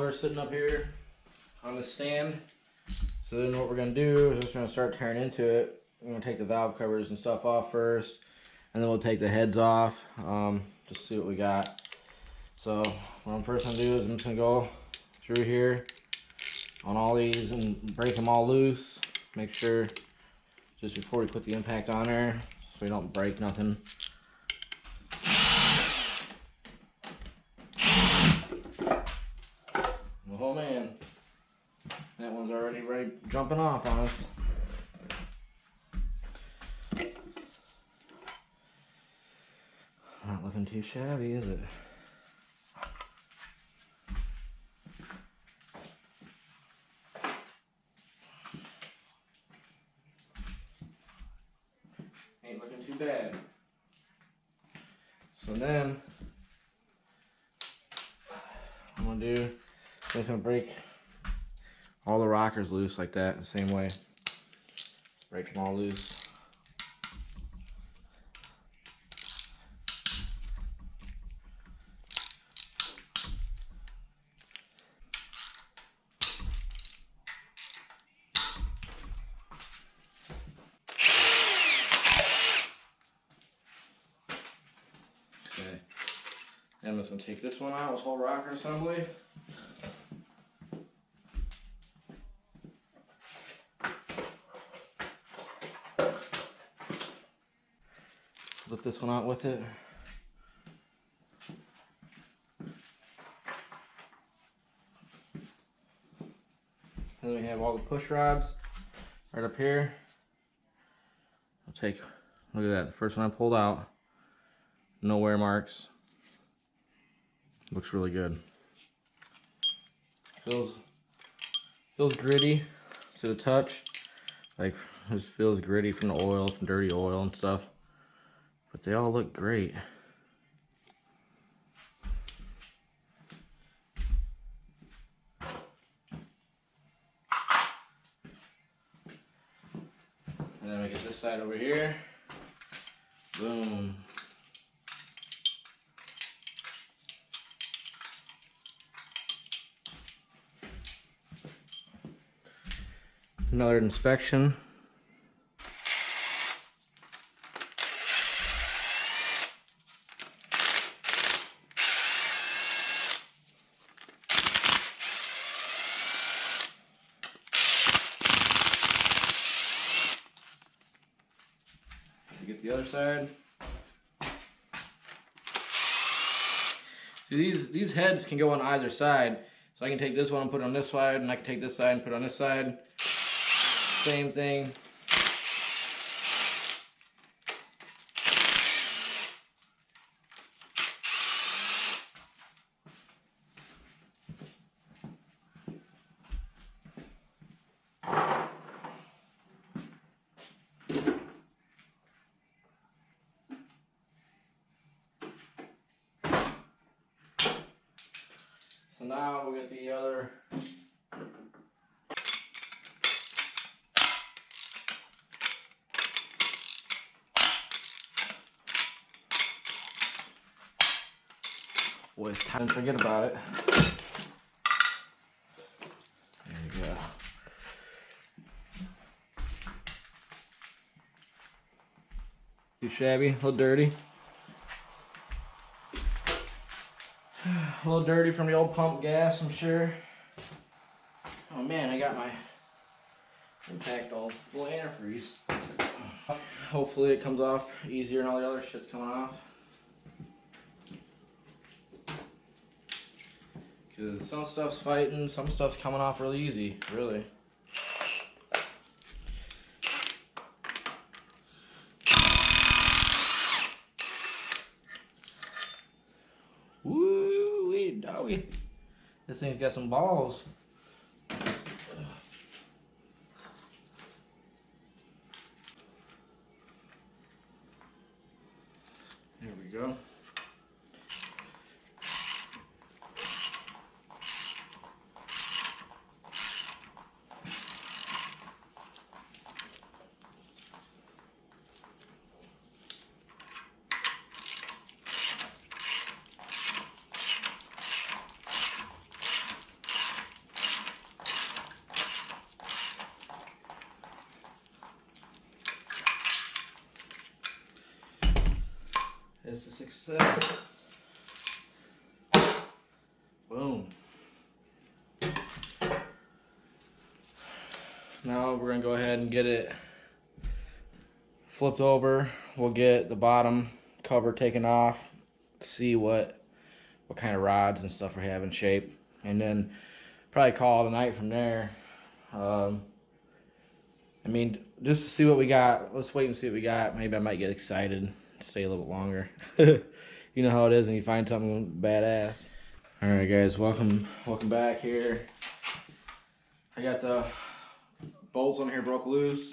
motor sitting up here on the stand. So then what we're going to do is just going to start tearing into it. We're going to take the valve covers and stuff off first, and then we'll take the heads off, just see what we got. So what I'm first going to do is I'm just going to go through here on all these and break them all loose. Make sure just before we put the impact on there so we don't break nothing. Oh man, that one's already ready jumping off on us. Not looking too shabby, is it? Ain't looking too bad. So then, what I'm gonna do, I'm just gonna break all the rockers loose like that, the same way. Break them all loose. Okay. And I'm just gonna take this one out, this whole rocker assembly. Lift this one out with it. Then we have all the push rods right up here. I'll take, look at that, the first one I pulled out, no wear marks. Looks really good. Feels gritty to the touch. Like, this feels gritty from the oil, from dirty oil and stuff. But they all look great. And then we get this side over here. Boom. Another inspection. Get the other side. See, these heads can go on either side. So I can take this one and put it on this side, and I can take this side and put it on this side. Same thing. So now we'll get the other. Boy, it's time to forget about it. There we go. Too shabby, a little dirty. A little dirty from the old pump gas, I'm sure. Oh man, I got my impact all full of antifreeze. Hopefully it comes off easier and all the other shit's coming off. Because some stuff's fighting, some stuff's coming off really easy, really. Woo-wee, doggy. This thing's got some balls. There we go. is a success. Boom. Now we're gonna go ahead and get it flipped over. We'll get the bottom cover taken off, see what kind of rods and stuff we have in shape, and then probably call it a night from there. I mean, just to see what we got. Let's wait and see what we got. Maybe I might get excited, stay a little bit longer. You know how it is when you find something badass. All right, guys, welcome back here. I got the bolts on here broke loose,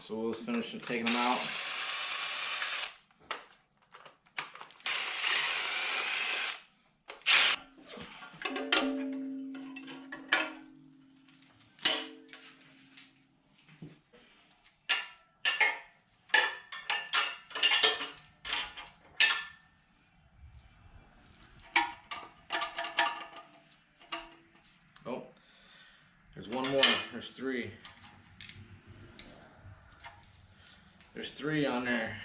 so we'll just finish taking them out. Oh, there's one more. There's three. There's three on there.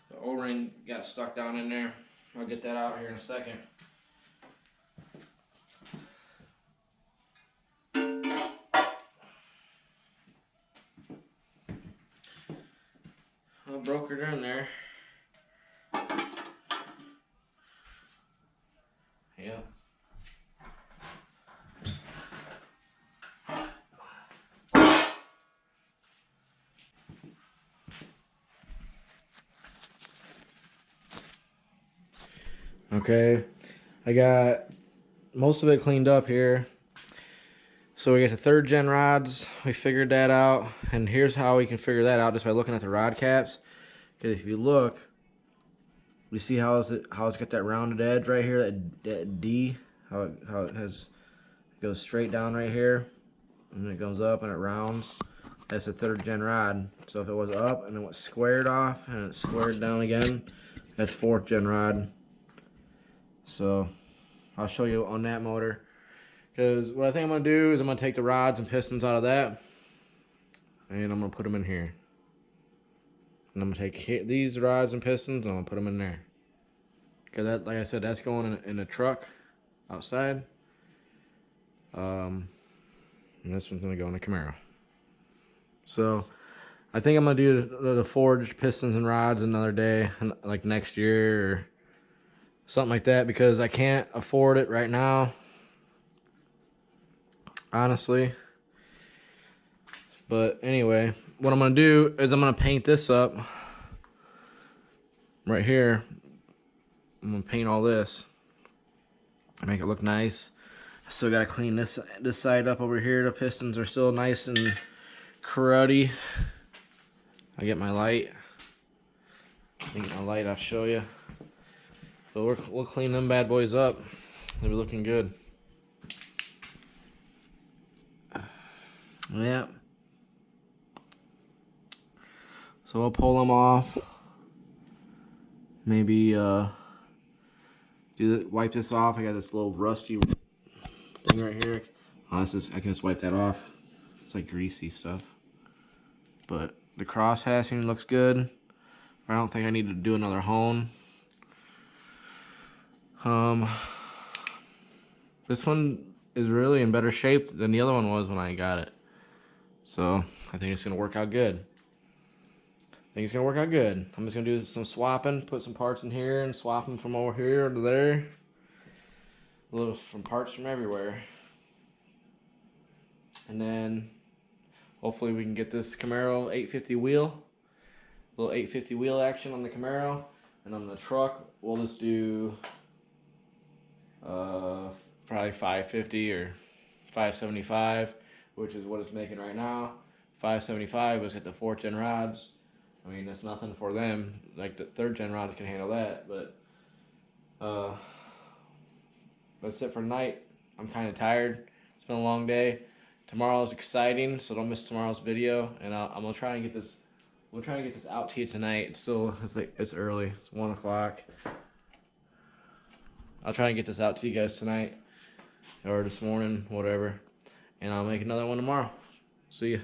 The O-ring got stuck down in there. I'll get that out here in a second. I broke her in there. Yeah. Okay, I got most of it cleaned up here. So we got the 3rd gen rods. We figured that out, and here's how we can figure that out just by looking at the rod caps. Because if you look, you see how it's got that rounded edge right here, that D, how it goes straight down right here, and then it goes up and it rounds. That's a 3rd gen rod. So if it was up and it was squared off and it squared down again, that's 4th gen rod. So I'll show you on that motor, because what I think I'm going to do is I'm going to take the rods and pistons out of that, and I'm going to put them in here. And I'm going to take these rods and pistons and I'm going to put them in there, because that, like I said, that's going in a truck outside, and this one's going to go in a Camaro. So I think I'm going to do the forged pistons and rods another day, like next year or something like that, because I can't afford it right now, honestly. But anyway, what I'm going to do is I'm going to paint this up right here. I'm going to paint all this, make it look nice. I still got to clean this side up over here. The pistons are still nice and cruddy. I get my light. I'll show you. But we'll clean them bad boys up. They'll be looking good. Yeah. So I'll pull them off. Maybe wipe this off. I got this little rusty thing right here. Oh, I can just wipe that off. It's like greasy stuff. But the cross hatching looks good. I don't think I need to do another hone. This one is really in better shape than the other one was when I got it. So I think it's gonna work out good. I'm just gonna do some swapping, put some parts in here and swap them from over here to there. From parts from everywhere. And then hopefully we can get this Camaro 850 wheel. Little 850 wheel action on the Camaro. And on the truck, we'll just do probably 550 or 575, which is what it's making right now. 575 was at the 4th gen rods. I mean, it's nothing for them. Like the 3rd gen rods can handle that, but that's it for tonight. I'm kind of tired. It's been a long day. Tomorrow's exciting, so don't miss tomorrow's video. And I'm gonna try and get this. We'll try and get this out to you tonight. It's early. It's 1 o'clock. I'll try and get this out to you guys tonight or this morning, whatever. And I'll make another one tomorrow. See ya.